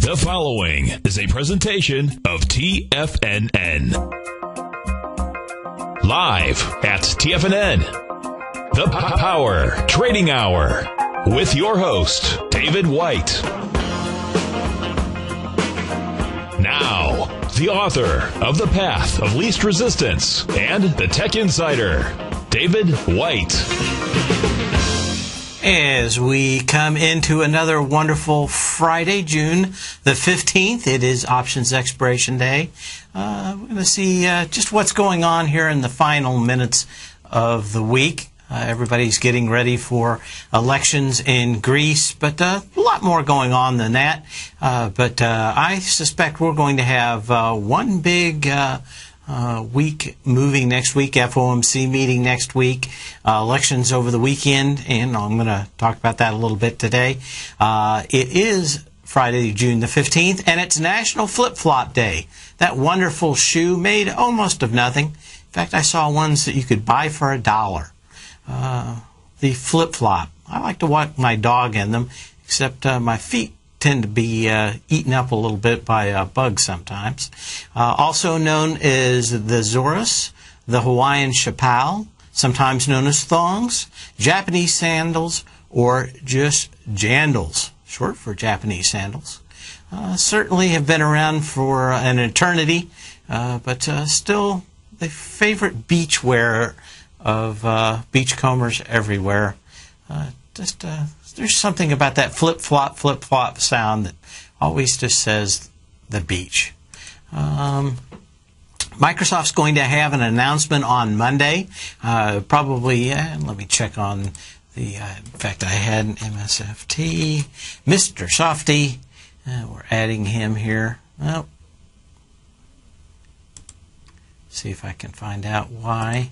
The following is a presentation of TFNN. Live at TFNN, the Power Trading Hour, with your host, David White. Now, the author of The Path of Least Resistance and The Tech Insider, David White. As we come into another wonderful Friday, June the 15th, it is options expiration day. We're going to see just what's going on here in the final minutes of the week. Everybody's getting ready for elections in Greece, but a lot more going on than that. But I suspect we're going to have one big week moving next week, FOMC meeting next week, elections over the weekend, and I'm going to talk about that a little bit today. It is Friday, June the 15th, and it's National Flip-Flop Day. That wonderful shoe made almost of nothing. In fact, I saw ones that you could buy for $1. The flip-flop. I like to walk my dog in them, except my feet tend to be eaten up a little bit by bugs sometimes. Also known as the Zorus, the Hawaiian Chappelle, sometimes known as thongs, Japanese sandals, or just jandals, short for Japanese sandals. Certainly have been around for an eternity, but still the favorite beach wear of beachcombers everywhere. There's something about that flip-flop sound that always just says the beach. Microsoft's going to have an announcement on Monday. Probably, let me check on the, in fact, I had an MSFT, Mr. Softy. We're adding him here. Well, see if I can find out why.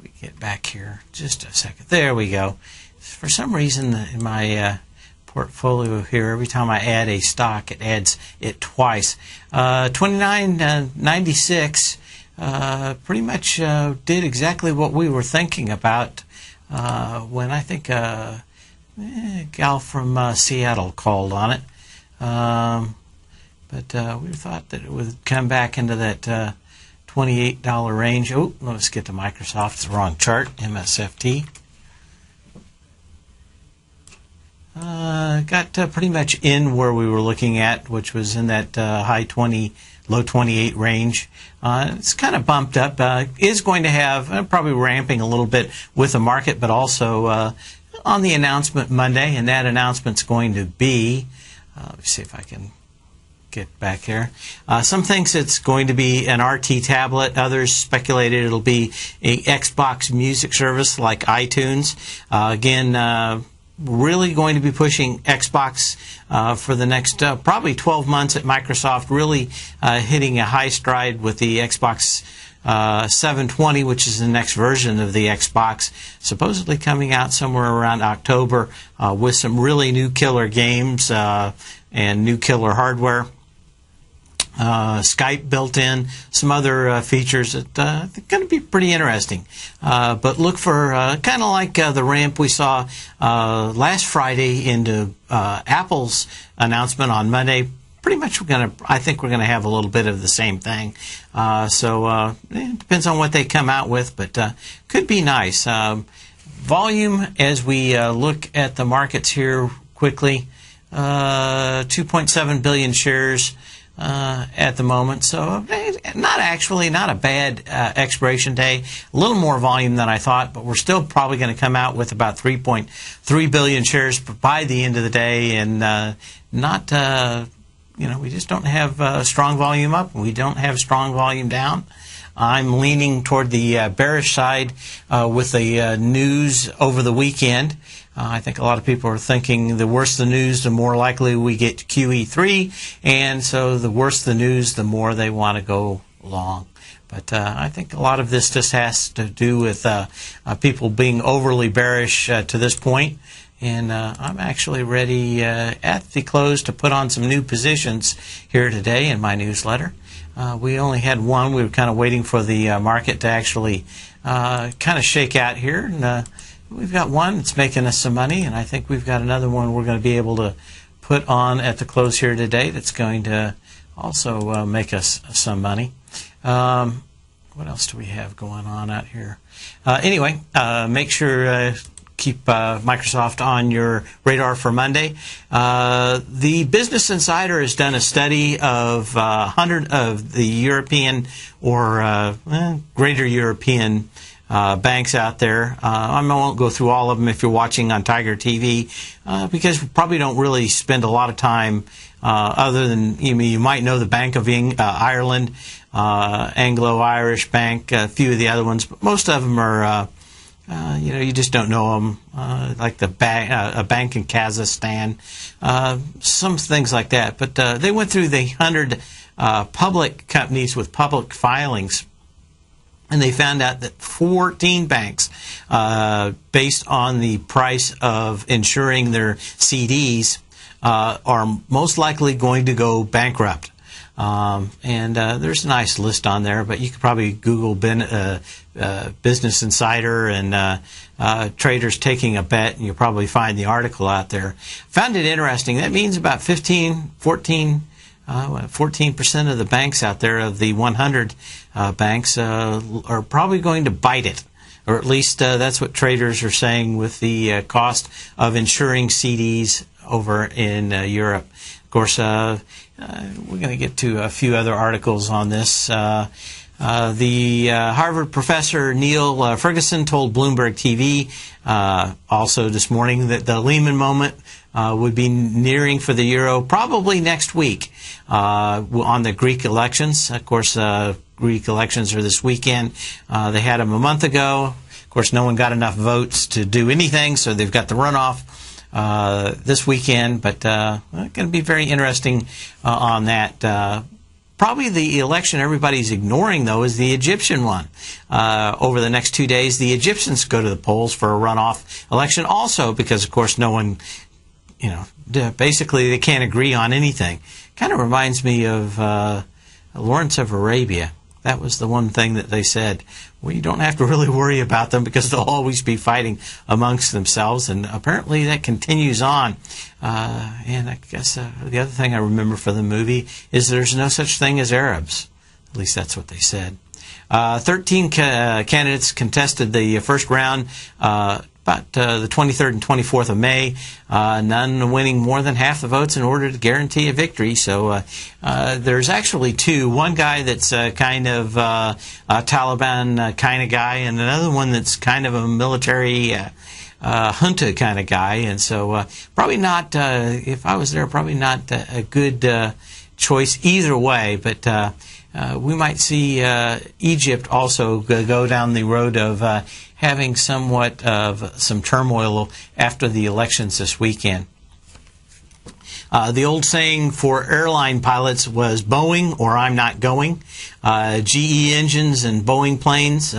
We get back here just a second. There we go. For some reason in my portfolio here, every time I add a stock, it adds it twice. 29.96 pretty much did exactly what we were thinking about when I think a gal from Seattle called on it. But we thought that it would come back into that $28 range. Oh, let's get to Microsoft. It's the wrong chart. MSFT. Got pretty much in where we were looking at, which was in that high 20, low 28 range. It's kind of bumped up. Is going to have probably ramping a little bit with the market, but also on the announcement Monday, and that announcement's going to be, let me see if I can get back here. Some thinks it's going to be an RT tablet. Others speculated it'll be a Xbox music service like iTunes. Again, really going to be pushing Xbox for the next probably 12 months at Microsoft, really hitting a high stride with the Xbox 720, which is the next version of the Xbox, supposedly coming out somewhere around October with some really new killer games and new killer hardware. Skype built in, some other features that are going to be pretty interesting. But look for kind of like the ramp we saw last Friday into Apple's announcement on Monday. Pretty much I think we're going to have a little bit of the same thing. So it depends on what they come out with, but could be nice. Volume, as we look at the markets here quickly, 2.7 billion shares at the moment, so not a bad expiration day. A little more volume than I thought, but we're still probably going to come out with about 3.3 billion shares by the end of the day, and we just don't have strong volume up, and we don't have strong volume down. I'm leaning toward the bearish side with the news over the weekend. I think a lot of people are thinking the worse the news, the more likely we get QE3, and so the worse the news, the more they want to go long. But I think a lot of this just has to do with people being overly bearish to this point. And I'm actually ready at the close to put on some new positions here today in my newsletter. We only had one. We were kind of waiting for the market to actually kind of shake out here. And we've got one that's making us some money, and I think we've got another one we're going to be able to put on at the close here today that's going to also make us some money. What else do we have going on out here? Anyway, make sure keep Microsoft on your radar for Monday. The Business Insider has done a study of 100 of the European or greater European banks out there. I won't go through all of them if you're watching on Tiger TV, because we probably don't really spend a lot of time other than you might know the Bank of Ireland, Anglo-Irish Bank, a few of the other ones, but most of them are you just don't know them, like a bank in Kazakhstan, some things like that. But they went through the 100 public companies with public filings, and they found out that 14 banks, based on the price of insuring their CDs, are most likely going to go bankrupt. And there's a nice list on there, but you could probably Google Business Insider and traders taking a bet, and you'll probably find the article out there. Found it interesting. That means about 14% of the banks out there, of the 100 banks, are probably going to bite it. Or at least that's what traders are saying with the cost of insuring CDs over in Europe. Of course, we're going to get to a few other articles on this. The Harvard professor Neil Ferguson told Bloomberg TV also this morning that the Lehman moment would be nearing for the euro probably next week on the Greek elections. Of course, Greek elections are this weekend. They had them a month ago. Of course, no one got enough votes to do anything, so they've got the runoff this weekend, but going to be very interesting on that. Probably the election everybody's ignoring, though, is the Egyptian one. Over the next 2 days, the Egyptians go to the polls for a runoff election also because, of course, no one, basically they can't agree on anything. Kind of reminds me of Lawrence of Arabia. That was the one thing that they said. Well, you don't have to really worry about them because they'll always be fighting amongst themselves, and apparently that continues on. And I guess the other thing I remember for the movie is there's no such thing as Arabs. At least that's what they said. 13 candidates contested the first round about the 23rd and 24th of May, none winning more than half the votes in order to guarantee a victory. So there's actually two. One guy that's kind of a Taliban kind of guy, and another one that's kind of a military junta kind of guy. And so probably not, if I was there, probably not a good choice either way. But we might see Egypt also go down the road of having somewhat of some turmoil after the elections this weekend. The old saying for airline pilots was Boeing or I'm not going. GE engines and Boeing planes,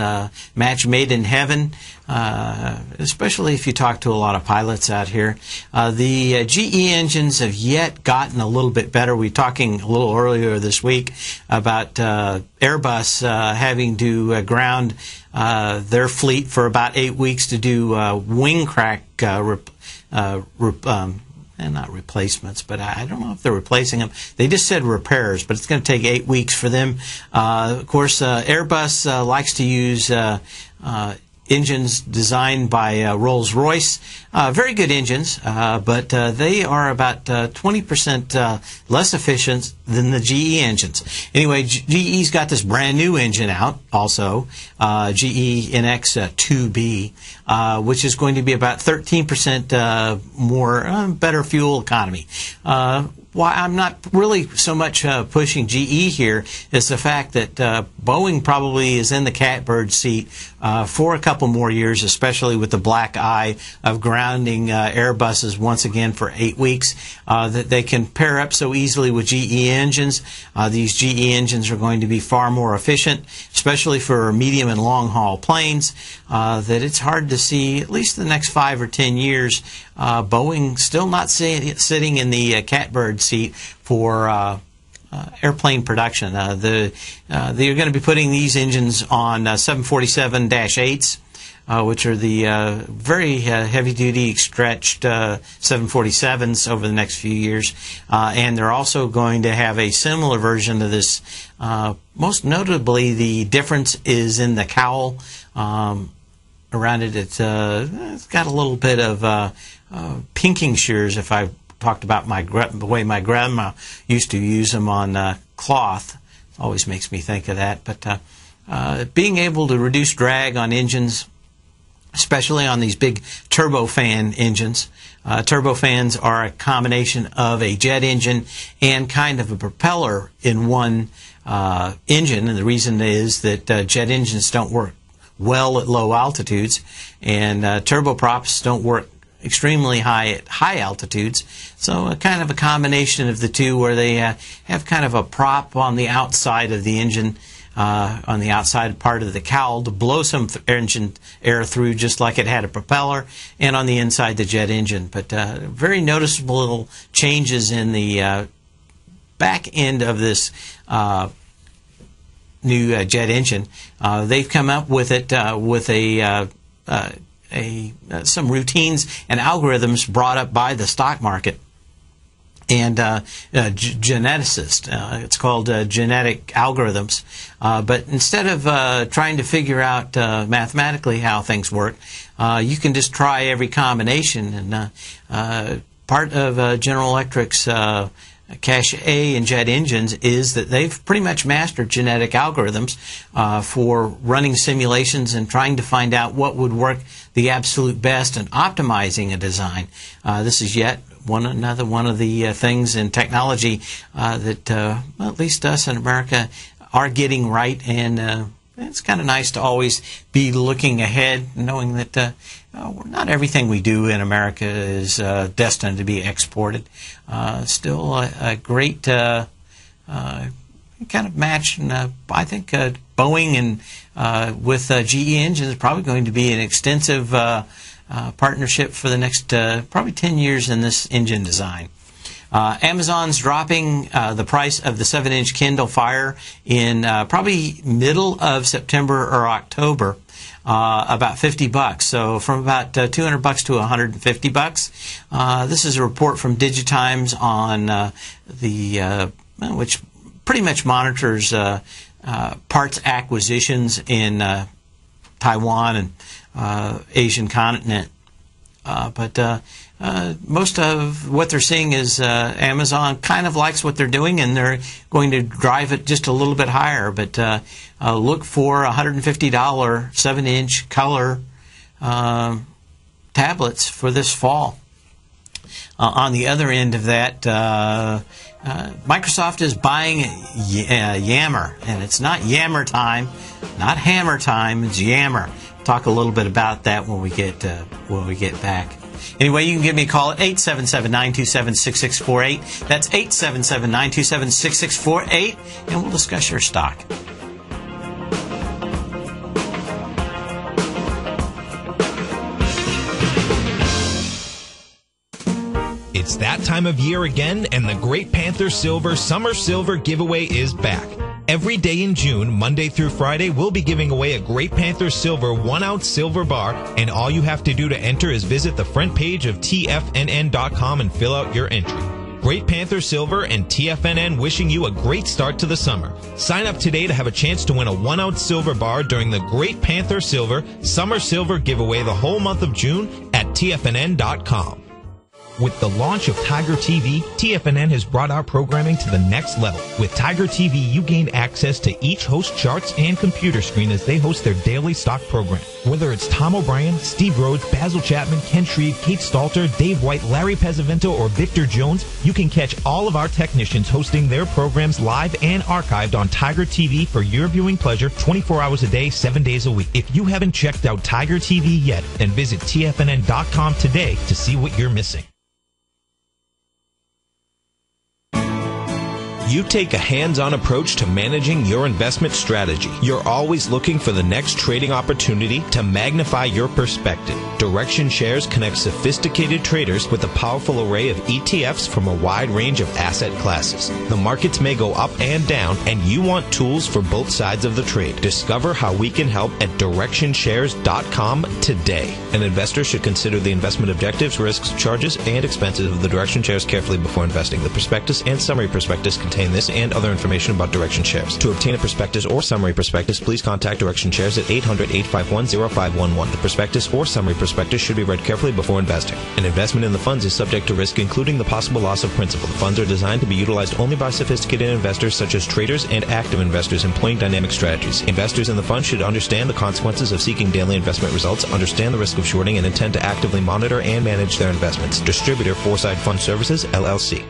match made in heaven, especially if you talk to a lot of pilots out here. The GE engines have yet gotten a little bit better. We were talking a little earlier this week about Airbus having to ground their fleet for about 8 weeks to do wing crack and not replacements, but I don't know if they're replacing them. They just said repairs, but it's going to take 8 weeks for them. Of course, Airbus likes to use engines designed by Rolls-Royce. Very good engines, but they are about 20% less efficient than the GE engines. Anyway, GE's got this brand new engine out also, GE NX2B, which is going to be about 13% more, better fuel economy. Why I'm not really so much pushing GE here is the fact that Boeing probably is in the catbird seat for a couple more years, especially with the black eye of grounding Airbuses once again for 8 weeks, that they can pair up so easily with GE engines. These GE engines are going to be far more efficient, especially for medium and long haul planes, that it's hard to see, at least the next 5 or 10 years, Boeing still not sitting in the catbird seat for airplane production. They're going to be putting these engines on 747-8s. which are the very heavy-duty stretched 747s over the next few years. And they're also going to have a similar version of this. Most notably, the difference is in the cowl. Around it, it's got a little bit of pinking shears. If I talked about the way my grandma used to use them on cloth, it always makes me think of that. But being able to reduce drag on engines, especially on these big turbofan engines. Turbofans are a combination of a jet engine and kind of a propeller in one engine, and the reason is that jet engines don't work well at low altitudes, and turboprops don't work extremely high at high altitudes. So kind of a combination of the two, where they have kind of a prop on the outside of the engine, on the outside part of the cowl, to blow some engine air through, just like it had a propeller, and on the inside the jet engine. But very noticeable little changes in the back end of this new jet engine. They've come up with it with some routines and algorithms brought up by the stock market and geneticists. It's called genetic algorithms. But instead of trying to figure out mathematically how things work, you can just try every combination. And part of General Electric's cachet in jet engines is that they've pretty much mastered genetic algorithms for running simulations and trying to find out what would work the absolute best and optimizing a design. This is yet another one of the things in technology that well, at least us in America are getting right, and it's kind of nice to always be looking ahead, knowing that not everything we do in America is destined to be exported. Still a great kind of match, and I think Boeing and with GE engines is probably going to be an extensive partnership for the next probably 10 years in this engine design. Amazon's dropping the price of the 7-inch Kindle Fire in probably middle of September or October, about $50. So from about $200 to $150. This is a report from Digitimes on which pretty much monitors parts acquisitions in Taiwan and Asian continent. But most of what they're seeing is Amazon kind of likes what they're doing, and they're going to drive it just a little bit higher. But look for $150 7-inch color tablets for this fall. On the other end of that, Microsoft is buying Yammer, and it's not Yammer time, not hammer time. It's Yammer. Talk a little bit about that when we get back. Anyway, you can give me a call at 877-927-6648. That's 877-927-6648, and we'll discuss your stock. It's that time of year again, and the Great Panther Silver Summer Silver Giveaway is back. Every day in June, Monday through Friday, we'll be giving away a Great Panther Silver 1-ounce silver bar, and all you have to do to enter is visit the front page of TFNN.com and fill out your entry. Great Panther Silver and TFNN wishing you a great start to the summer. Sign up today to have a chance to win a 1-ounce silver bar during the Great Panther Silver Summer Silver Giveaway the whole month of June at TFNN.com. With the launch of Tiger TV, TFNN has brought our programming to the next level. With Tiger TV, you gain access to each host charts and computer screen as they host their daily stock program. Whether it's Tom O'Brien, Steve Rhodes, Basil Chapman, Ken Shreve, Kate Stalter, Dave White, Larry Pezzavento, or Victor Jones, you can catch all of our technicians hosting their programs live and archived on Tiger TV for your viewing pleasure 24 hours a day, 7 days a week. If you haven't checked out Tiger TV yet, then visit TFNN.com today to see what you're missing. You take a hands-on approach to managing your investment strategy. You're always looking for the next trading opportunity to magnify your perspective. Direction Shares connects sophisticated traders with a powerful array of ETFs from a wide range of asset classes. The markets may go up and down, and you want tools for both sides of the trade. Discover how we can help at DirectionShares.com today. An investor should consider the investment objectives, risks, charges, and expenses of the Direction Shares carefully before investing. The prospectus and summary prospectus contain this and other information about Direction Shares. To obtain a prospectus or summary prospectus, please contact Direction Shares at 800-851-0511. The prospectus or summary prospectus should be read carefully before investing. An investment in the funds is subject to risk, including the possible loss of principal. The funds are designed to be utilized only by sophisticated investors such as traders and active investors employing dynamic strategies. Investors in the fund should understand the consequences of seeking daily investment results, understand the risk of shorting, and intend to actively monitor and manage their investments. Distributor Foresight Fund Services, LLC.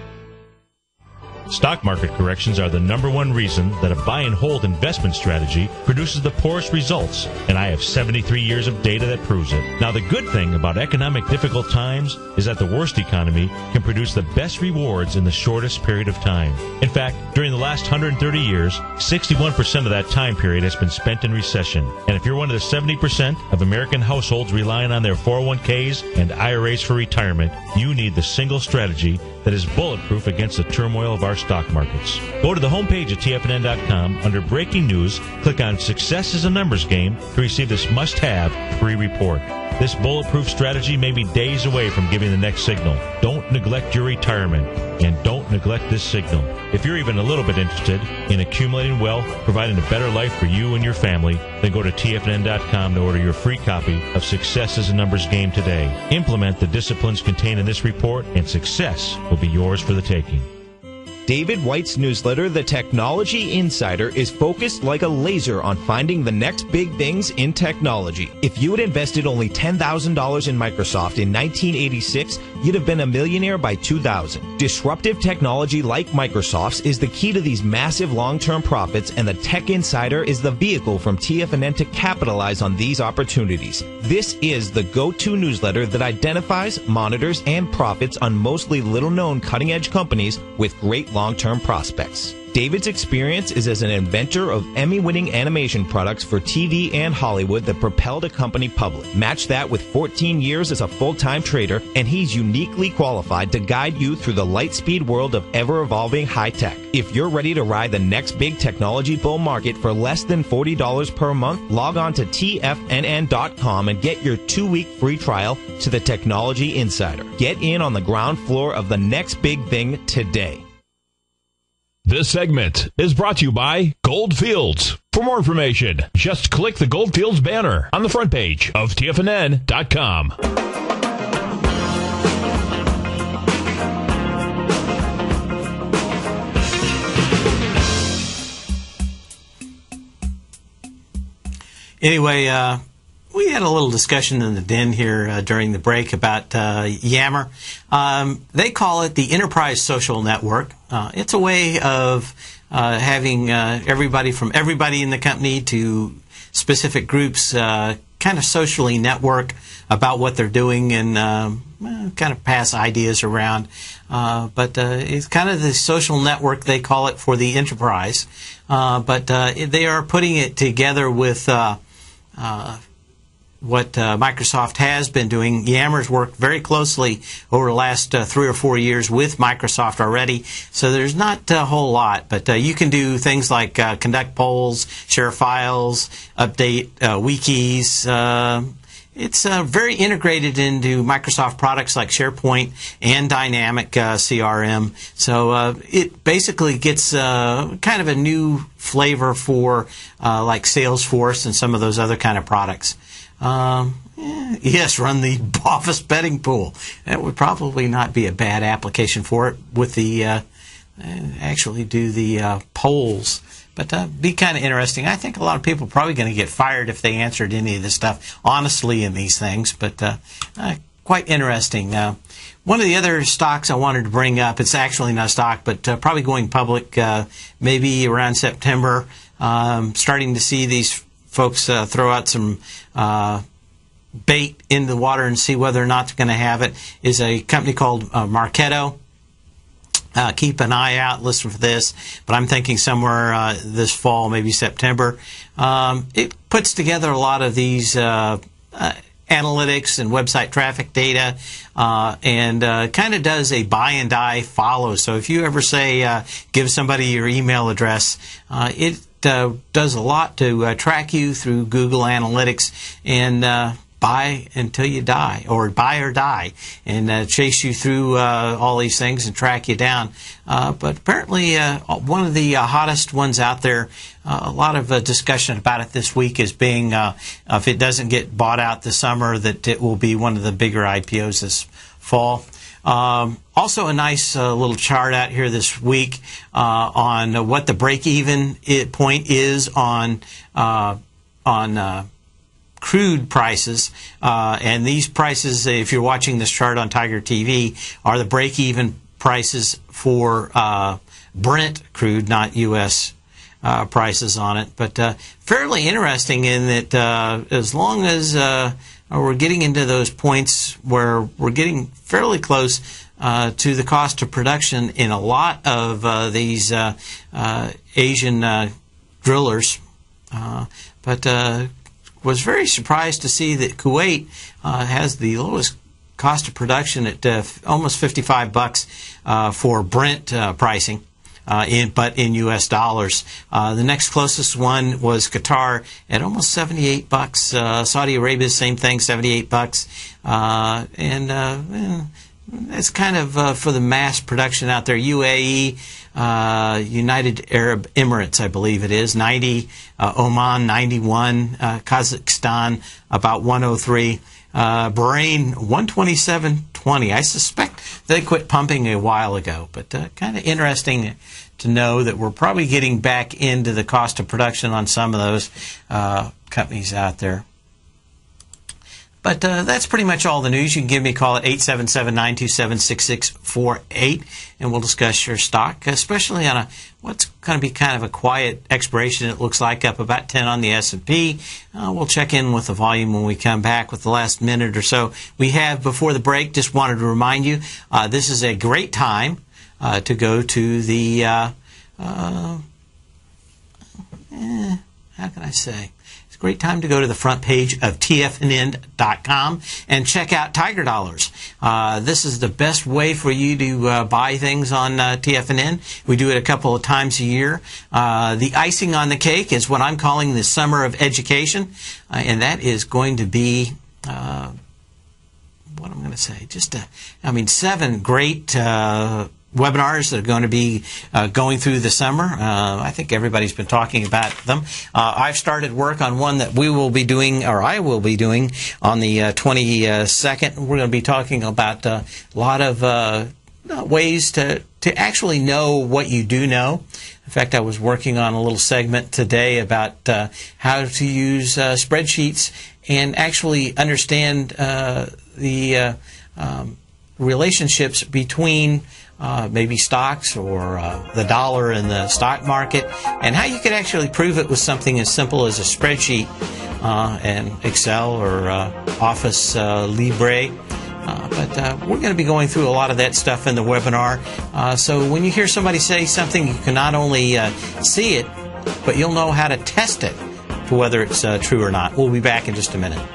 Stock market corrections are the number one reason that a buy and hold investment strategy produces the poorest results, and I have 73 years of data that proves it. Now, the good thing about economic difficult times is that the worst economy can produce the best rewards in the shortest period of time. In fact, during the last 130 years, 61% of that time period has been spent in recession. And if you're one of the 70% of American households relying on their 401ks and IRAs for retirement, you need the single strategy that is bulletproof against the turmoil of our stock markets. Go to the homepage at TFNN.com. Under Breaking News, click on Success is a Numbers Game to receive this must-have free report. This bulletproof strategy may be days away from giving the next signal. Don't neglect your retirement, and don't neglect this signal. If you're even a little bit interested in accumulating wealth, providing a better life for you and your family, then go to TFNN.com to order your free copy of Success is a Numbers Game today. Implement the disciplines contained in this report, and success will be yours for the taking. David White's newsletter, The Technology Insider, is focused like a laser on finding the next big things in technology. If you had invested only $10,000 in Microsoft in 1986, you'd have been a millionaire by 2000. Disruptive technology like Microsoft's is the key to these massive long-term profits, and the Tech Insider is the vehicle from TFNN to capitalize on these opportunities. This is the go-to newsletter that identifies, monitors, and profits on mostly little-known cutting-edge companies with great long-term prospects. David's experience is as an inventor of Emmy-winning animation products for TV and Hollywood that propelled a company public. Match that with 14 years as a full-time trader, and he's uniquely qualified to guide you through the light-speed world of ever-evolving high-tech. If you're ready to ride the next big technology bull market for less than $40 per month, log on to TFNN.com and get your 2-week free trial to the Technology Insider. Get in on the ground floor of the next big thing today. This segment is brought to you by Goldfields. For more information, just click the Goldfields banner on the front page of TFNN.com. Anyway, we had a little discussion in the den here during the break about Yammer. They call it the Enterprise Social Network. It's a way of having everybody in the company to specific groups kind of socially network about what they're doing and kind of pass ideas around. But it's kind of the social network, they call it, for the enterprise. But they are putting it together with what Microsoft has been doing. Yammer's worked very closely over the last 3 or 4 years with Microsoft already, so there's not a whole lot. But you can do things like conduct polls, share files, update wikis. It's very integrated into Microsoft products like SharePoint and Dynamic CRM. So it basically gets kind of a new flavor for like Salesforce and some of those other kind of products. Yes, run the office betting pool. That would probably not be a bad application for it with the actually do the polls. But be kind of interesting. I think a lot of people are probably going to get fired if they answered any of this stuff honestly in these things. But quite interesting. One of the other stocks I wanted to bring up, it's actually not a stock, but probably going public maybe around September. Starting to see these folks throw out some bait in the water and see whether or not they're going to have it, is a company called Marketo. keep an eye out, listen for this. But I'm thinking somewhere this fall, maybe September. It puts together a lot of these analytics and website traffic data, and kind of does a buy and die follow. So if you ever say give somebody your email address, it does a lot to track you through Google Analytics and buy until you die, or buy or die, and chase you through all these things and track you down. But apparently one of the hottest ones out there, a lot of discussion about it this week, is being, if it doesn't get bought out this summer, that it will be one of the bigger IPOs this fall. Also a nice little chart out here this week on what the break-even point is on crude prices, and these prices, if you're watching this chart on Tiger TV, are the break-even prices for Brent crude, not U.S. Prices on it. But fairly interesting in that as long as we're getting into those points where we're getting fairly close to the cost of production in a lot of these Asian drillers, but was very surprised to see that Kuwait has the lowest cost of production at almost $55 for Brent pricing, but in U.S. dollars. The next closest one was Qatar at almost $78. Saudi Arabia, same thing, $78. And it's kind of for the mass production out there. UAE, United Arab Emirates, I believe it is, 90, Oman 91, Kazakhstan about 103, Bahrain 127.20. I suspect they quit pumping a while ago, but kind of interesting to know that we're probably getting back into the cost of production on some of those companies out there. But that's pretty much all the news. You can give me a call at 877-927-6648, and we'll discuss your stock, especially on what's going to be kind of a quiet expiration, it looks like, up about 10 on the S&P. We'll check in with the volume when we come back with the last minute or so we have before the break. Just wanted to remind you, this is a great time to go to the, how can I say? Great time to go to the front page of TFNN.com and check out Tiger Dollars. This is the best way for you to buy things on TFNN. We do it a couple of times a year. The icing on the cake is what I'm calling the Summer of Education, and that is going to be, what I'm going to say, just, 7 great webinars that are going to be going through the summer. I think everybody's been talking about them. I've started work on one that we will be doing, or I will be doing, on the 22nd. We're going to be talking about a lot of ways to actually know what you do know. In fact, I was working on a little segment today about how to use spreadsheets and actually understand the relationships between maybe stocks or the dollar and the stock market, and how you could actually prove it with something as simple as a spreadsheet and Excel or Office Libre. But we're going to be going through a lot of that stuff in the webinar. So when you hear somebody say something, you can not only see it, but you'll know how to test it for whether it's true or not. We'll be back in just a minute.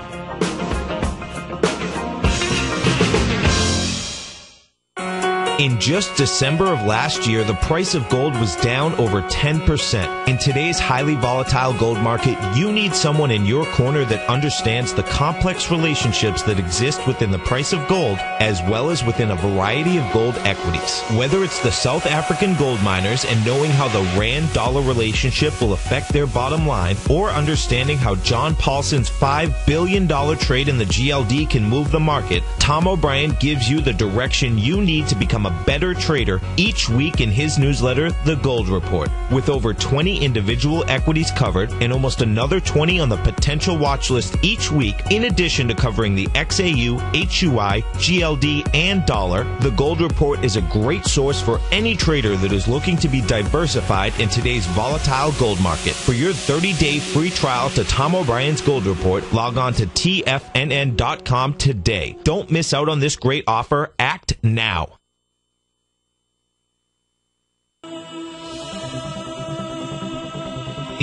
In just December of last year, the price of gold was down over 10%. In today's highly volatile gold market, you need someone in your corner that understands the complex relationships that exist within the price of gold, as well as within a variety of gold equities. Whether it's the South African gold miners and knowing how the Rand-dollar relationship will affect their bottom line, or understanding how John Paulson's $5 billion trade in the GLD can move the market, Tom O'Brien gives you the direction you need to become a better trader each week in his newsletter, The Gold Report. With over 20 individual equities covered and almost another 20 on the potential watch list each week, in addition to covering the XAU, HUI, GLD, and dollar, The Gold Report is a great source for any trader that is looking to be diversified in today's volatile gold market. For your 30-day free trial to Tom O'Brien's Gold Report, log on to TFNN.com today. Don't miss out on this great offer. Act now.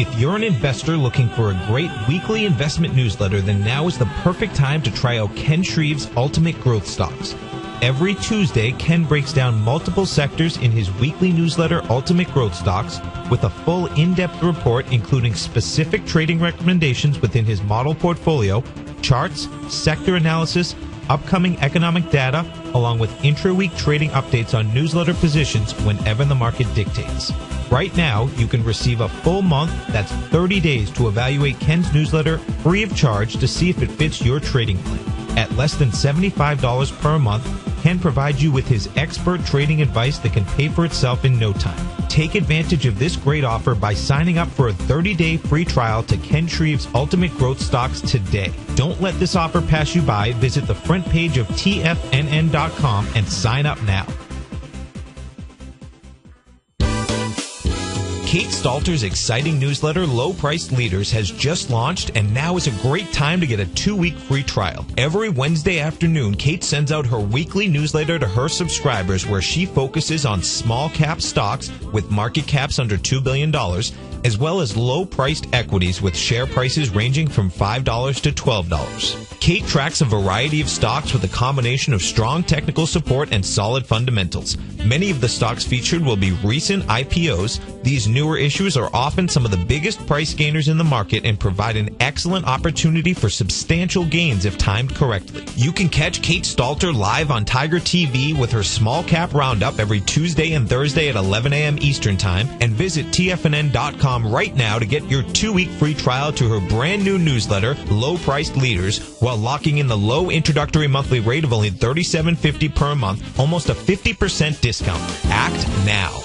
If you're an investor looking for a great weekly investment newsletter, then now is the perfect time to try out Ken Shreve's Ultimate Growth Stocks. Every Tuesday, Ken breaks down multiple sectors in his weekly newsletter, Ultimate Growth Stocks, with a full in-depth report including specific trading recommendations within his model portfolio, charts, sector analysis, upcoming economic data, along with intra-week trading updates on newsletter positions whenever the market dictates. Right now, you can receive a full month, that's 30 days, to evaluate Ken's newsletter free of charge to see if it fits your trading plan. At less than $75 per month, Ken provides you with his expert trading advice that can pay for itself in no time. Take advantage of this great offer by signing up for a 30-day free trial to Ken Shreve's Ultimate Growth Stocks today. Don't let this offer pass you by. Visit the front page of TFNN.com and sign up now. Kate Stalter's exciting newsletter, Low Priced Leaders, has just launched, and now is a great time to get a 2-week free trial. Every Wednesday afternoon, Kate sends out her weekly newsletter to her subscribers where she focuses on small cap stocks with market caps under $2 billion, as well as low-priced equities with share prices ranging from $5 to $12. Kate tracks a variety of stocks with a combination of strong technical support and solid fundamentals. Many of the stocks featured will be recent IPOs. These newer issues are often some of the biggest price gainers in the market and provide an excellent opportunity for substantial gains if timed correctly. You can catch Kate Stalter live on Tiger TV with her Small Cap Roundup every Tuesday and Thursday at 11 a.m. Eastern Time, and visit TFNN.com right now to get your 2-week free trial to her brand new newsletter, Low Priced Leaders, while locking in the low introductory monthly rate of only $37.50 per month, almost a 50% discount. Act now.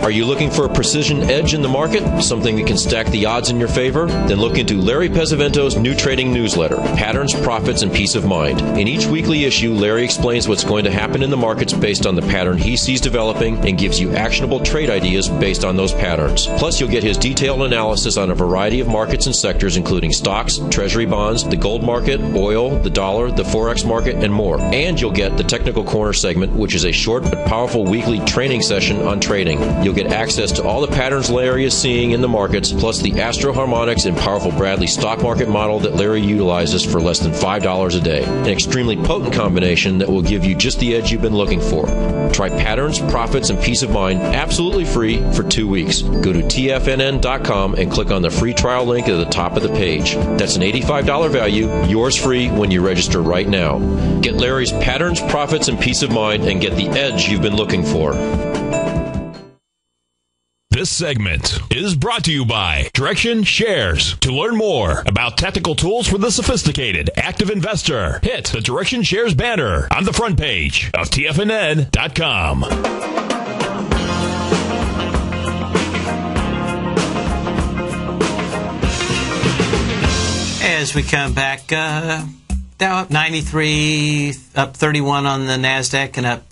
Are you looking for a precision edge in the market? Something that can stack the odds in your favor? Then look into Larry Pezzavento's new trading newsletter, Patterns, Profits, and Peace of Mind. In each weekly issue, Larry explains what's going to happen in the markets based on the pattern he sees developing and gives you actionable trade ideas based on those patterns. Plus, you'll get his detailed analysis on a variety of markets and sectors, including stocks, treasury bonds, the gold market, oil, the dollar, the forex market, and more. And you'll get the Technical Corner segment, which is a short but powerful weekly training session on trading. You'll get access to all the patterns Larry is seeing in the markets, plus the Astro Harmonics and powerful Bradley stock market model that Larry utilizes for less than $5 a day. An extremely potent combination that will give you just the edge you've been looking for. Try Patterns, Profits, and Peace of Mind absolutely free for 2 weeks. Go to TFNN.com and click on the free trial link at the top of the page. That's an $85 value, yours free when you register right now. Get Larry's Patterns, Profits, and Peace of Mind and get the edge you've been looking for. This segment is brought to you by Direction Shares. To learn more about tactical tools for the sophisticated active investor, hit the Direction Shares banner on the front page of TFNN.com. As we come back, Dow up 93, up 31 on the NASDAQ, and up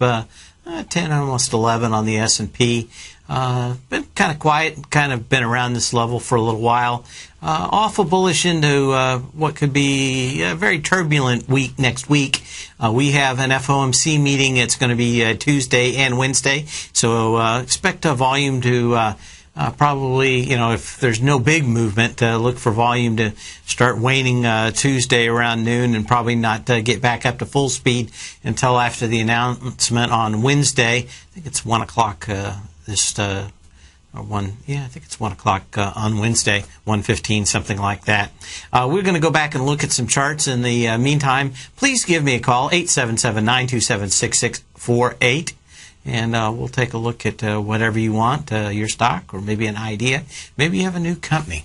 10, almost 11 on the S&P. Been kind of quiet, kind of been around this level for a little while. Awful bullish into what could be a very turbulent week next week. We have an FOMC meeting. It's going to be Tuesday and Wednesday. So expect a volume to probably, if there's no big movement, look for volume to start waning Tuesday around noon and probably not get back up to full speed until after the announcement on Wednesday. I think it's 1 o'clock. I think it's 1 o'clock on Wednesday, 1:15, something like that. We're going to go back and look at some charts. In the meantime, please give me a call, 877-927-6648, and we'll take a look at whatever you want, your stock or maybe an idea. Maybe you have a new company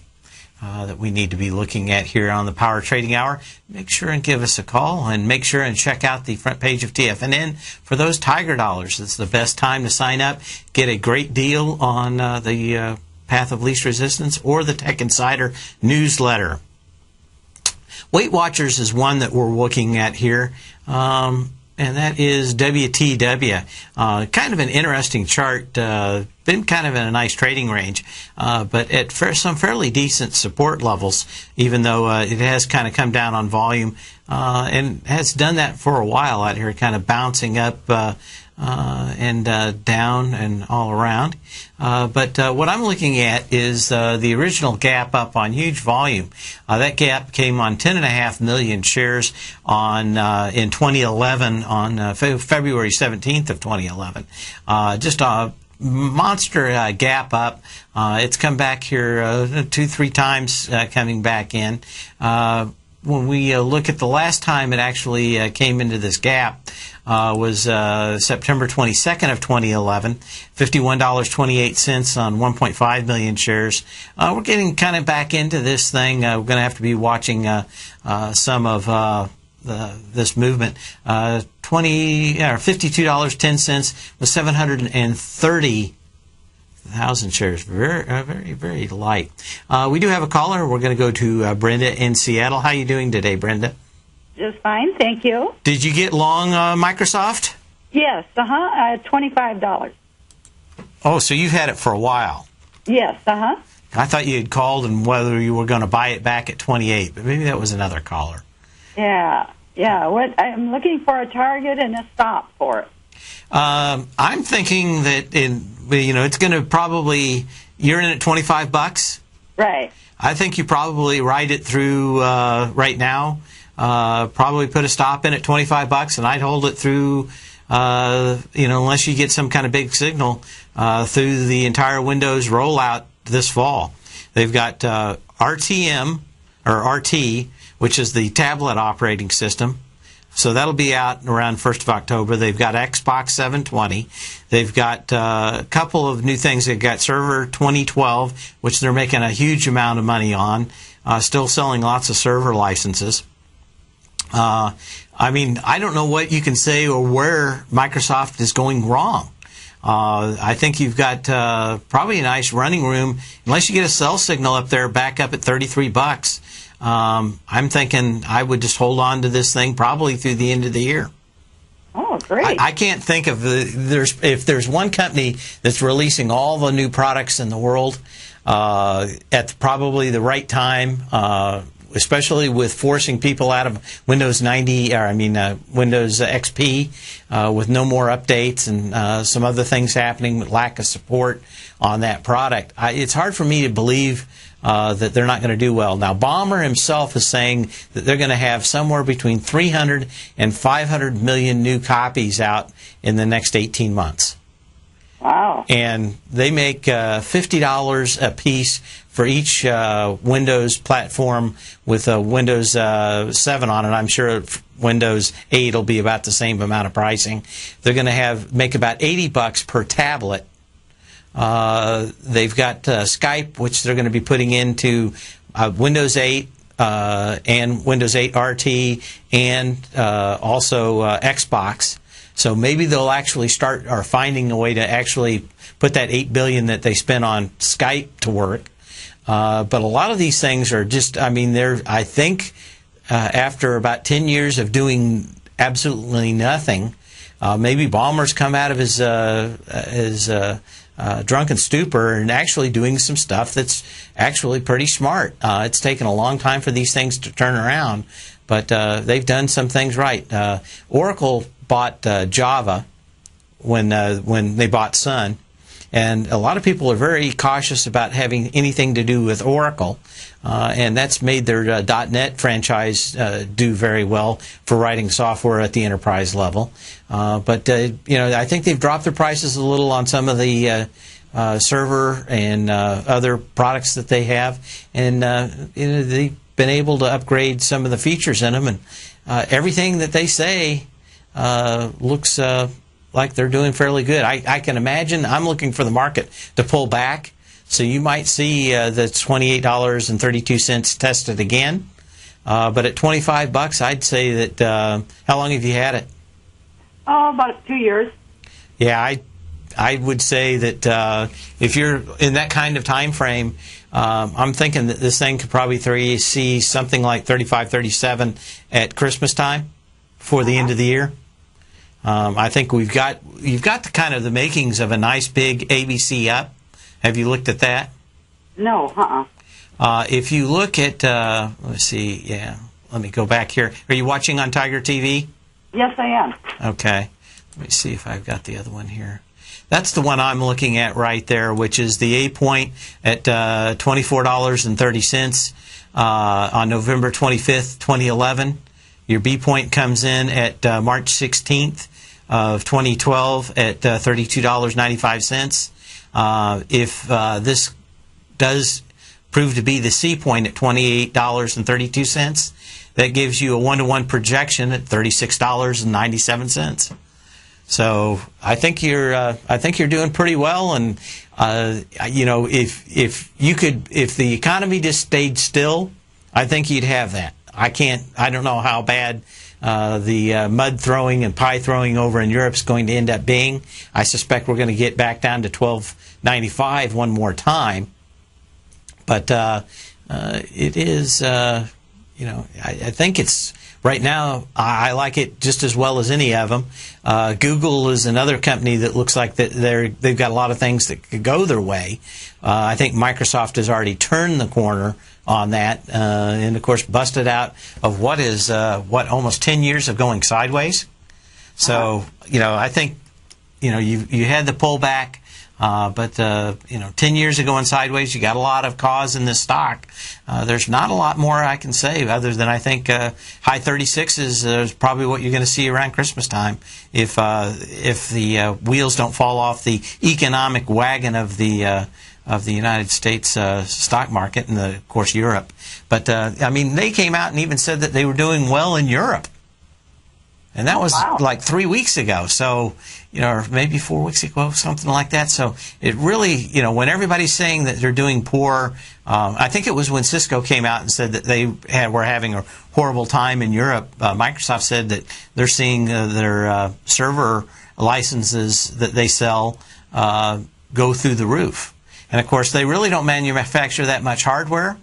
that we need to be looking at here on the Power Trading Hour. Make sure and give us a call, and make sure and check out the front page of TFNN for those Tiger Dollars. It's the best time to sign up. Get a great deal on the Path of Least Resistance or the Tech Insider newsletter. Weight Watchers is one that we're looking at here. And that is WTW. Kind of an interesting chart. Been kind of in a nice trading range, but at some fairly decent support levels, even though it has kind of come down on volume. and has done that for a while out here, kind of bouncing up and down and all around. But what I'm looking at is the original gap up on huge volume. That gap came on 10.5 million shares on in 2011 on February 17th of 2011. Just a monster gap up. It's come back here 2-3 times coming back in. When we look at the last time it actually came into this gap, was September 22nd of 2011, $51.28 on 1.5 million shares. We're getting kind of back into this thing. We're going to have to be watching some of this movement. $52.10 with 730,000 shares. Very, very light. We do have a caller. We're going to go to Brenda in Seattle. How are you doing today, Brenda? Just fine, thank you. Did you get long Microsoft? Yes, $25. Oh, so you've had it for a while. Yes, I thought you had called and whether you were going to buy it back at 28, but maybe that was another caller. Yeah. I'm looking for a target and a stop for it. I'm thinking that it's going to probably, you're in at $25. Right. I think you probably ride it through right now. Probably put a stop in at $25, and I'd hold it through, unless you get some kind of big signal through the entire Windows rollout this fall. They've got RTM or RT, which is the tablet operating system. So that'll be out around 1st of October. They've got Xbox 720. They've got a couple of new things. They've got Server 2012, which they're making a huge amount of money on, still selling lots of server licenses. I don't know what you can say or where Microsoft is going wrong. I think you've got probably a nice running room, unless you get a cell signal up there back up at $33. I'm thinking I would just hold on to this thing probably through the end of the year. Oh, great. I can't think of if there's one company that's releasing all the new products in the world at probably the right time, especially with forcing people out of Windows Windows XP with no more updates and some other things happening with lack of support on that product. It's hard for me to believe that they're not going to do well. Now, Ballmer himself is saying that they're going to have somewhere between 300 and 500 million new copies out in the next 18 months. Wow. And they make $50 a piece for each Windows platform with Windows 7 on it. I'm sure Windows 8 will be about the same amount of pricing. They're going to make about $80 per tablet. They've got Skype, which they're going to be putting into Windows 8 and Windows 8 RT and also Xbox. So maybe they'll actually start or finding a way to actually put that $8 billion that they spent on Skype to work. But a lot of these things are just, I think after about 10 years of doing absolutely nothing, maybe Ballmer's come out of his drunken stupor and actually doing some stuff that's actually pretty smart. It's taken a long time for these things to turn around, but they've done some things right. Oracle bought Java when they bought Sun, and a lot of people are very cautious about having anything to do with Oracle, and that's made their .NET franchise do very well for writing software at the enterprise level. But I think they've dropped their prices a little on some of the server and other products that they have, and they've been able to upgrade some of the features in them, and everything that they say looks like they're doing fairly good. I can imagine I'm looking for the market to pull back, so you might see the $28.32 tested again. But at $25, I'd say that. How long have you had it? Oh, about 2 years. Yeah, I would say that if you're in that kind of time frame, I'm thinking that this thing could probably see something like 35, 37 at Christmas time before the end of the year. I think you've got the makings of a nice big ABC up. Have you looked at that? No, If you look at, let's see, yeah, let me go back here. Are you watching on Tiger TV? Yes, I am. Okay. Let me see if I've got the other one here. That's the one I'm looking at right there, which is the A point at $24.30 on November 25th, 2011. Your B point comes in at March 16th of 2012 at $32.95. If this does prove to be the C point at $28.32, that gives you a 1-to-1 projection at $36.97. So I think you're doing pretty well, and you know, if the economy just stayed still, I think you'd have that. I don't know how bad the mud throwing and pie throwing over in Europe is going to end up being. I suspect we're going to get back down to $12.95 one more time. But it is, you know, I think it's right now. I like it just as well as any of them. Google is another company that looks like that they've got a lot of things that could go their way. I think Microsoft has already turned the corner on that, and of course busted out of what is almost 10 years of going sideways. So you know, I think, you know, you had the pullback, but you know, 10 years of going sideways, you got a lot of cause in this stock. There's not a lot more I can say other than I think high 36s is probably what you're going to see around Christmas time if the wheels don't fall off the economic wagon of the United States stock market and, of course, Europe. But, I mean, they came out and even said that they were doing well in Europe. And that was like 3 weeks ago. So, you know, or maybe 4 weeks ago, something like that. So it really, you know, when everybody's saying that they're doing poor, I think it was when Cisco came out and said that they were having a horrible time in Europe. Microsoft said that they're seeing their server licenses that they sell go through the roof. And, of course, they really don't manufacture that much hardware.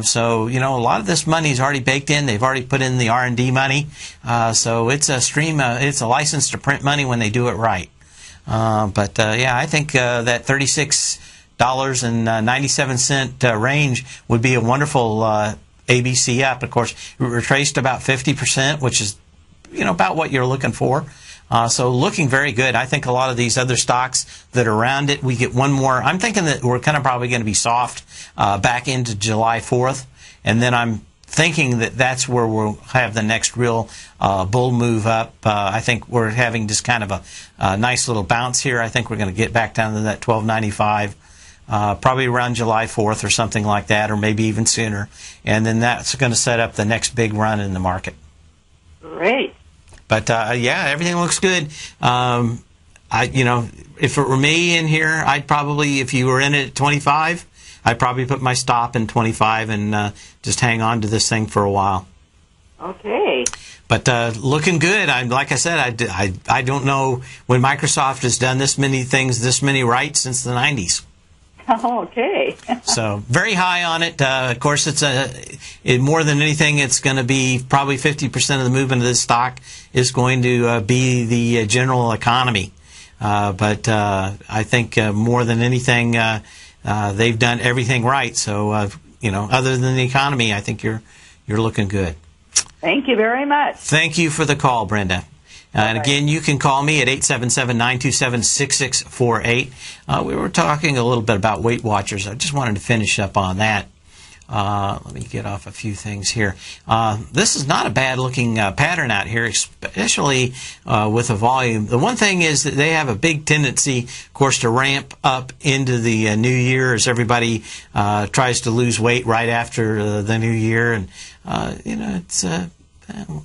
So, you know, a lot of this money is already baked in. They've already put in the R&D money. So it's a stream, it's a license to print money when they do it right. Yeah, I think that $36.97 range would be a wonderful ABC up. Of course, it retraced about 50%, which is, you know, about what you're looking for. So looking very good. I think a lot of these other stocks that are around it, we get one more. I'm thinking that we're kind of probably going to be soft back into July 4th. And then I'm thinking that that's where we'll have the next real bull move up. I think we're having just kind of a nice little bounce here. I think we're going to get back down to that $12.95. Probably around July 4th or something like that, or maybe even sooner. And then that's going to set up the next big run in the market. Great. But yeah, everything looks good. You know, if it were me in here, I'd probably, if you were in it at 25, I'd probably put my stop in 25 and just hang on to this thing for a while. Okay. But looking good. Like I said, I don't know when Microsoft has done this many things, this many right since the 90s. Okay. So very high on it. Of course, it's more than anything, it's going to be probably 50% of the movement of this stock is going to be the general economy. But I think more than anything, they've done everything right. So you know, other than the economy, I think you're looking good. Thank you very much. Thank you for the call, Brenda. And again, you can call me at 877-927-6648. We were talking a little bit about Weight Watchers. I just wanted to finish up on that. Let me get off a few things here. This is not a bad-looking pattern out here, especially with the volume. The one thing is that they have a big tendency, of course, to ramp up into the new year as everybody tries to lose weight right after the new year. And, you know, it's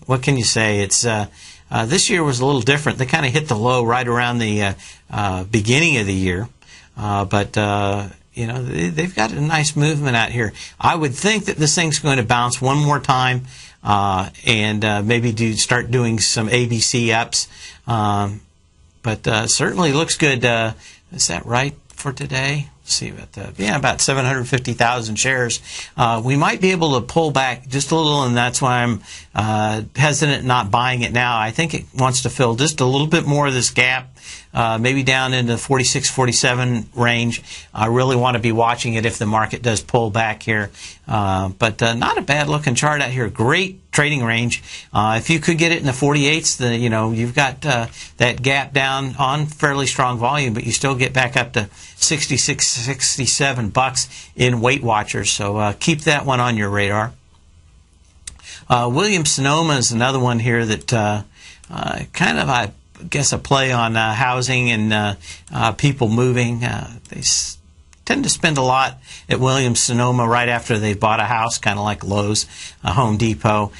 what can you say? It's this year was a little different. They kind of hit the low right around the beginning of the year. But you know, they've got a nice movement out here. I would think that this thing's going to bounce one more time and maybe start doing some ABC ups. But certainly looks good. Is that right for today? see about 750,000 shares. We might be able to pull back just a little, and that's why I'm hesitant not buying it now. I think it wants to fill just a little bit more of this gap, maybe down into the 46, 47 range. I really want to be watching it if the market does pull back here. But not a bad looking chart out here. Great trading range. If you could get it in the 48s, you've got that gap down on fairly strong volume, but you still get back up to 66, 67 bucks in Weight Watchers. So keep that one on your radar. Williams-Sonoma is another one here that kind of, I guess, a play on housing and people moving. They tend to spend a lot at Williams-Sonoma right after they bought a house, kind of like Lowe's, Home Depot.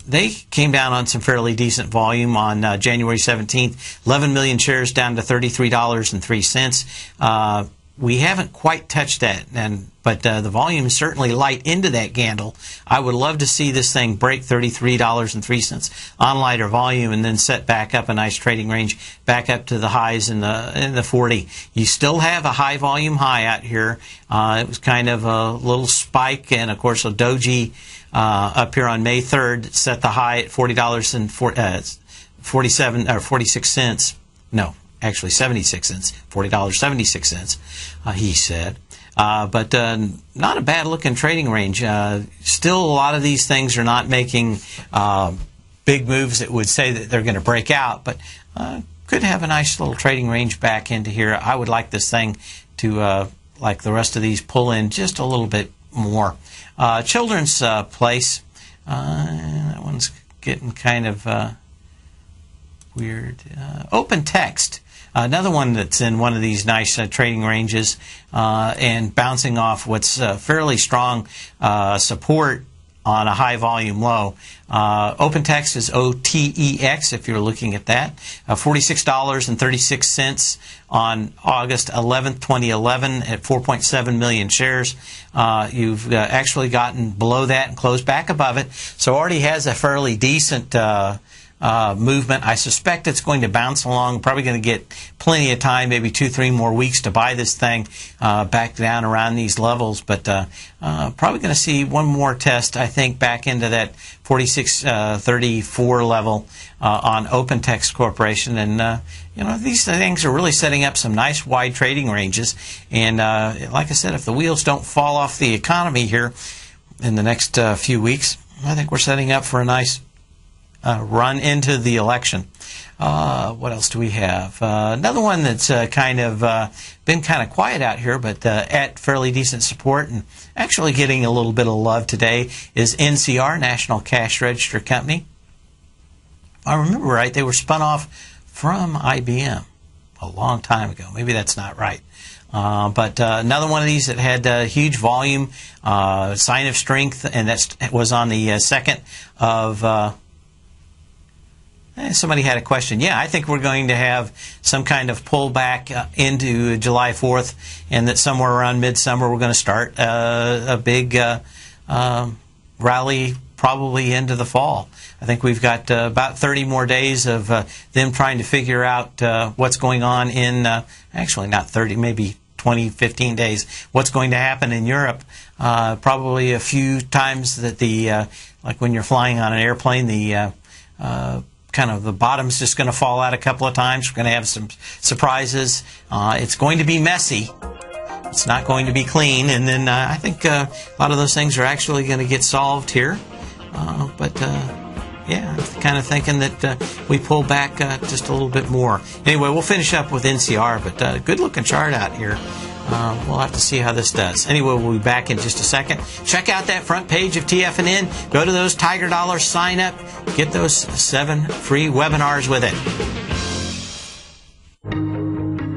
They came down on some fairly decent volume on January 17th. 11 million shares down to $33.03. We haven't quite touched that, but the volume is certainly light into that candle. I would love to see this thing break $33.03 on lighter volume and then set back up a nice trading range back up to the highs in the 40. You still have a high volume high out here. It was kind of a little spike, and of course a doji up here on May 3rd set the high at $40.46. No. Actually 76 cents, $40.76, he said. But not a bad looking trading range. Still, a lot of these things are not making big moves that would say that they're going to break out, but could have a nice little trading range back into here. I would like this thing to, like the rest of these, pull in just a little bit more. Children's Place, that one's getting kind of weird. Open Text. Another one that's in one of these nice trading ranges and bouncing off what's fairly strong support on a high volume low. Open Text is OTEX if you're looking at that. $46.36 on August 11th, 2011 at 4.7 million shares. You've actually gotten below that and closed back above it. So already has a fairly decent movement. I suspect it's going to bounce along, probably going to get plenty of time, maybe 2-3 more weeks to buy this thing back down around these levels, but probably going to see one more test, I think, back into that 46.34 level on Open Text Corporation. And these things are really setting up some nice wide trading ranges, and like I said, if the wheels don't fall off the economy here in the next few weeks, I think we're setting up for a nice run into the election. What else do we have? Another one that's kind of been kind of quiet out here, but at fairly decent support and actually getting a little bit of love today is NCR, National Cash Register Company. If I remember right, they were spun off from IBM a long time ago. Maybe that's not right. But another one of these that had huge volume, sign of strength, and that was on the 2nd of... Somebody had a question. Yeah, I think we're going to have some kind of pullback into July 4th, and that somewhere around midsummer we're going to start a big rally probably into the fall. I think we've got about 30 more days of them trying to figure out what's going on in, actually not 30, maybe 20, 15 days, what's going to happen in Europe. Probably a few times that like when you're flying on an airplane, the kind of the bottom's just going to fall out a couple of times. We're going to have some surprises. It's going to be messy. It's not going to be clean. And then I think a lot of those things are actually going to get solved here. Yeah, I'm kind of thinking that we pull back just a little bit more. Anyway, we'll finish up with NCR, but good looking chart out here. We'll have to see how this does. Anyway, we'll be back in just a second. Check out that front page of TFNN. Go to those Tiger Dollars, sign up, get those 7 free webinars with it.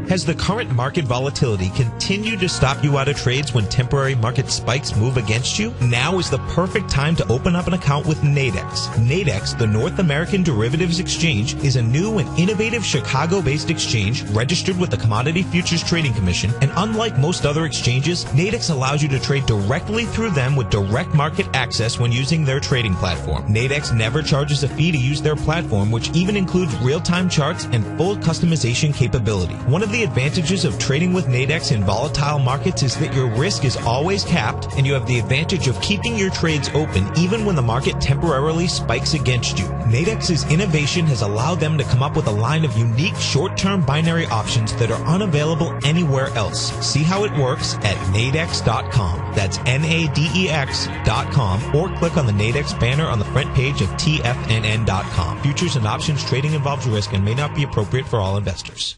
Has the current market volatility continued to stop you out of trades when temporary market spikes move against you? Now is the perfect time to open up an account with Nadex. Nadex, the North American Derivatives Exchange, is a new and innovative Chicago-based exchange registered with the Commodity Futures Trading Commission, and unlike most other exchanges, Nadex allows you to trade directly through them with direct market access when using their trading platform. Nadex never charges a fee to use their platform, which even includes real-time charts and full customization capability. One of the the advantages of trading with Nadex in volatile markets is that your risk is always capped, and you have the advantage of keeping your trades open even when the market temporarily spikes against you. Nadex's innovation has allowed them to come up with a line of unique short-term binary options that are unavailable anywhere else. See how it works at nadex.com. That's NADEX.com, or click on the Nadex banner on the front page of TFNN.com. Futures and options trading involves risk and may not be appropriate for all investors.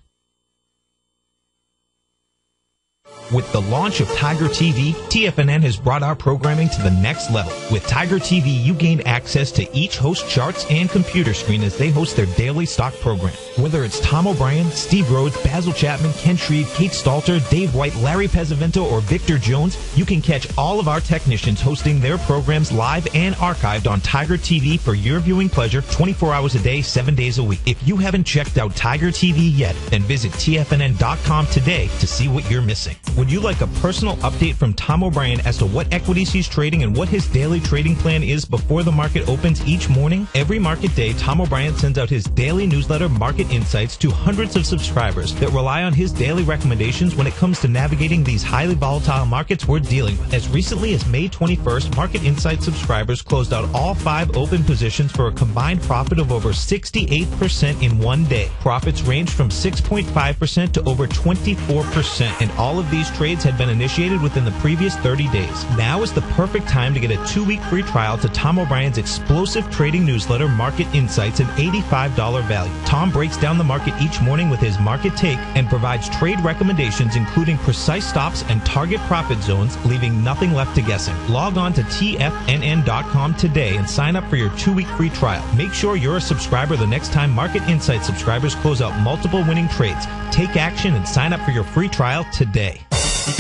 With the launch of Tiger TV, TFNN has brought our programming to the next level. With Tiger TV, you gain access to each host charts and computer screen as they host their daily stock program. Whether it's Tom O'Brien, Steve Rhodes, Basil Chapman, Ken Shreve, Kate Stalter, Dave White, Larry Pesavento, or Victor Jones, you can catch all of our technicians hosting their programs live and archived on Tiger TV for your viewing pleasure 24 hours a day, 7 days a week. If you haven't checked out Tiger TV yet, then visit TFNN.com today to see what you're missing. Would you like a personal update from Tom O'Brien as to what equities he's trading and what his daily trading plan is before the market opens each morning? Every market day, Tom O'Brien sends out his daily newsletter, Market Insights, to hundreds of subscribers that rely on his daily recommendations when it comes to navigating these highly volatile markets we're dealing with. As recently as May 21st, Market Insights subscribers closed out all 5 open positions for a combined profit of over 68% in one day. Profits ranged from 6.5% to over 24%, and all of these trades had been initiated within the previous 30 days. Now is the perfect time to get a 2-week free trial to Tom O'Brien's explosive trading newsletter, Market Insights, an $85 value. Tom breaks down the market each morning with his market take and provides trade recommendations including precise stops and target profit zones, leaving nothing left to guessing. Log on to TFNN.com today and sign up for your 2-week free trial. Make sure you're a subscriber the next time Market Insights subscribers close out multiple winning trades. Take action and sign up for your free trial today.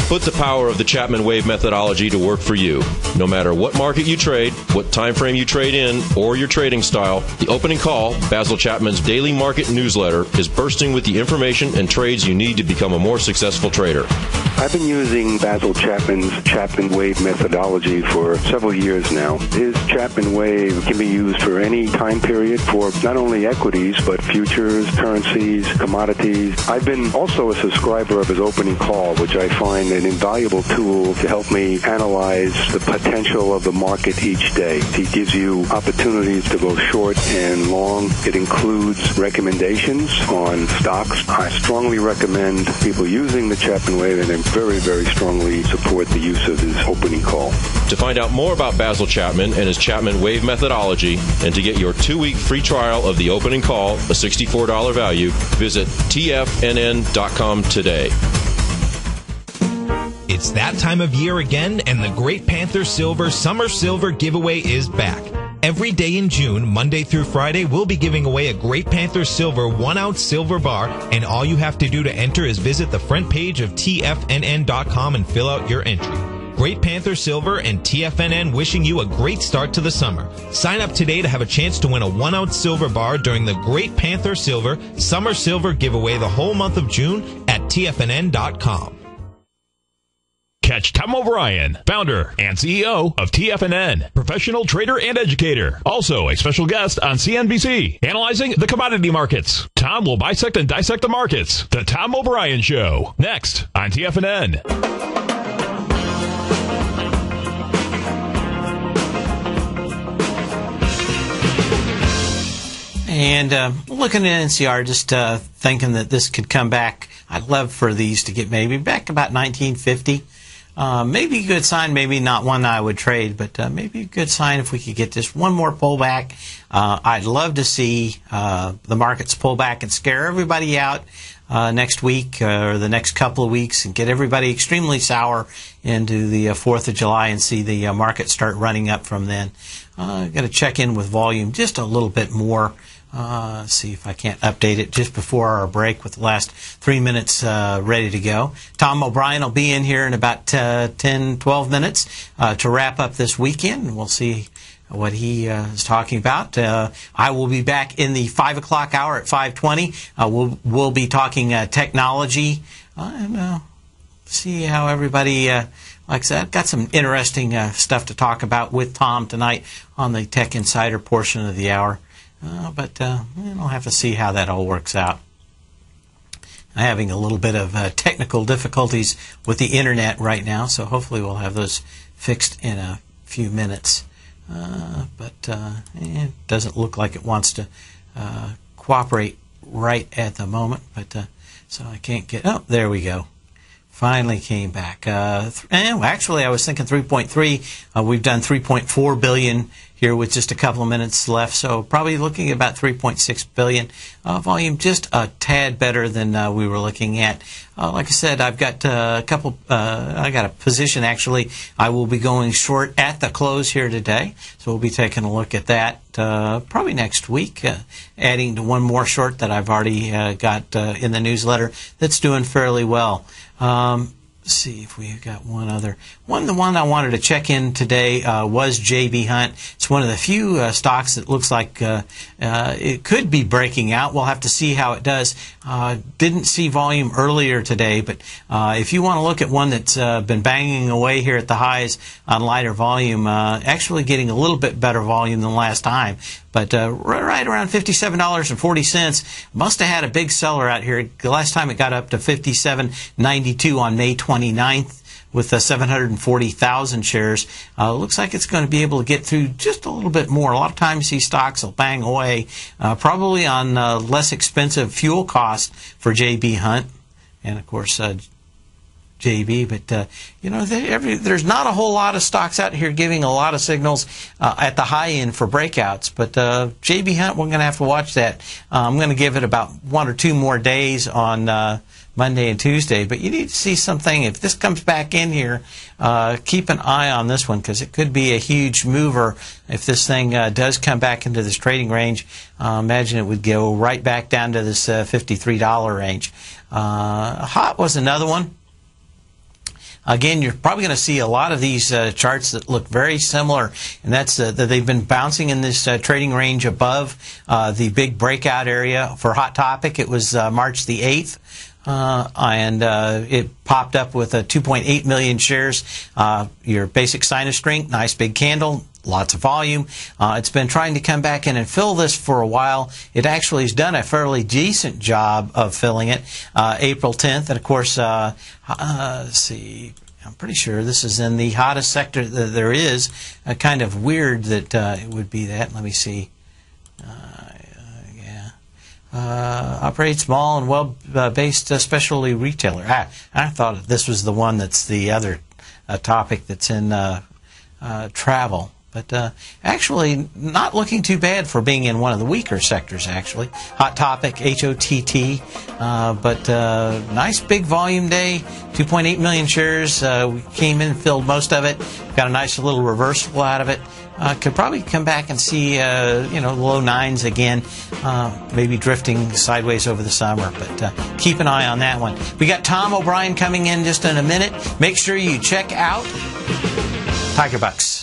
Put the power of the Chapman Wave methodology to work for you. No matter what market you trade, what time frame you trade in, or your trading style, the Opening Call, Basil Chapman's daily market newsletter, is bursting with the information and trades you need to become a more successful trader. I've been using Basil Chapman's Chapman Wave methodology for several years now. His Chapman Wave can be used for any time period for not only equities, but futures, currencies, commodities. I've been also a subscriber of his Opening Call, which I find an invaluable tool to help me analyze the potential of the market each day. He gives you opportunities to go short and long. It includes recommendations on stocks. I strongly recommend people using the Chapman Wave, and I very, very strongly support the use of his Opening Call. To find out more about Basil Chapman and his Chapman Wave methodology, and to get your 2-week free trial of the Opening Call, a $64 value, visit TFNN.com today. It's that time of year again, and the Great Panther Silver Summer Silver giveaway is back. Every day in June, Monday through Friday, we'll be giving away a Great Panther Silver 1-ounce silver bar, and all you have to do to enter is visit the front page of TFNN.com and fill out your entry. Great Panther Silver and TFNN wishing you a great start to the summer. Sign up today to have a chance to win a 1-ounce silver bar during the Great Panther Silver Summer Silver giveaway the whole month of June at TFNN.com. Catch Tom O'Brien, founder and CEO of TFNN, professional trader and educator. Also a special guest on CNBC, analyzing the commodity markets. Tom will bisect and dissect the markets. The Tom O'Brien Show, next on TFNN. And looking at NCR, just thinking that this could come back. I'd love for these to get maybe back about 1950. Maybe a good sign, maybe not one I would trade, but maybe a good sign if we could get just one more pullback. I'd love to see the markets pull back and scare everybody out next week or the next couple of weeks and get everybody extremely sour into the 4th of July and see the market start running up from then. Got to check in with volume just a little bit more. See if I can't update it just before our break with the last 3 minutes ready to go. Tom O'Brien will be in here in about 10, 12 minutes to wrap up this weekend, and we'll see what he is talking about. I will be back in the 5 o'clock hour at 5:20. We'll be talking technology and see how everybody like I said, got some interesting stuff to talk about with Tom tonight on the Tech Insider portion of the hour. But we'll have to see how that all works out. I'm having a little bit of technical difficulties with the internet right now, so hopefully we'll have those fixed in a few minutes. But it doesn't look like it wants to cooperate right at the moment. But so I can't get. Oh, there we go. Finally came back. Actually, I was thinking 3.3. We've done 3.4 billion here with just a couple of minutes left, so probably looking at about 3.6 billion. Volume just a tad better than we were looking at. Like I said, I've got a couple. I got a position actually. I will be going short at the close here today, so we'll be taking a look at that probably next week. Adding to one more short that I've already got in the newsletter that's doing fairly well. Let's see if we've got one other. The one I wanted to check in today was JB Hunt. It's one of the few stocks that looks like it could be breaking out. We'll have to see how it does. Didn't see volume earlier today, but if you want to look at one that's been banging away here at the highs on lighter volume, actually getting a little bit better volume than last time. But right around $57.40. Must have had a big seller out here. The last time it got up to $57.92 on May 29th with 740,000 shares. Looks like it's going to be able to get through just a little bit more. A lot of times these stocks will bang away, probably on less expensive fuel costs for JB Hunt. And, of course, JB, but there's not a whole lot of stocks out here giving a lot of signals at the high end for breakouts. But JB Hunt, we're going to have to watch that. I'm going to give it about 1 or 2 more days on Monday and Tuesday. But you need to see something. If this comes back in here, keep an eye on this one because it could be a huge mover if this thing does come back into this trading range. Imagine it would go right back down to this $53 range. Hot was another one. Again, you're probably going to see a lot of these charts that look very similar, and that's that they've been bouncing in this trading range above the big breakout area for Hot Topic. It was March the 8th. And it popped up with 2.8 million shares. Your basic sinus strength, nice big candle, lots of volume. It's been trying to come back in and fill this for a while. It actually has done a fairly decent job of filling it. April 10th, and of course, let's see. I'm pretty sure this is in the hottest sector that there is. Kind of weird that it would be that. Let me see. Operate small and well-based specialty retailer. I thought this was the one that's the other topic that's in travel. But actually, not looking too bad for being in one of the weaker sectors, actually. Hot Topic, HOTT. But nice big volume day, 2.8 million shares. We came in and filled most of it. Got a nice little reversal out of it. Could probably come back and see, low 9s again, maybe drifting sideways over the summer. But keep an eye on that one. We got Tom O'Brien coming in just in a minute. Make sure you check out Tiger Bucks.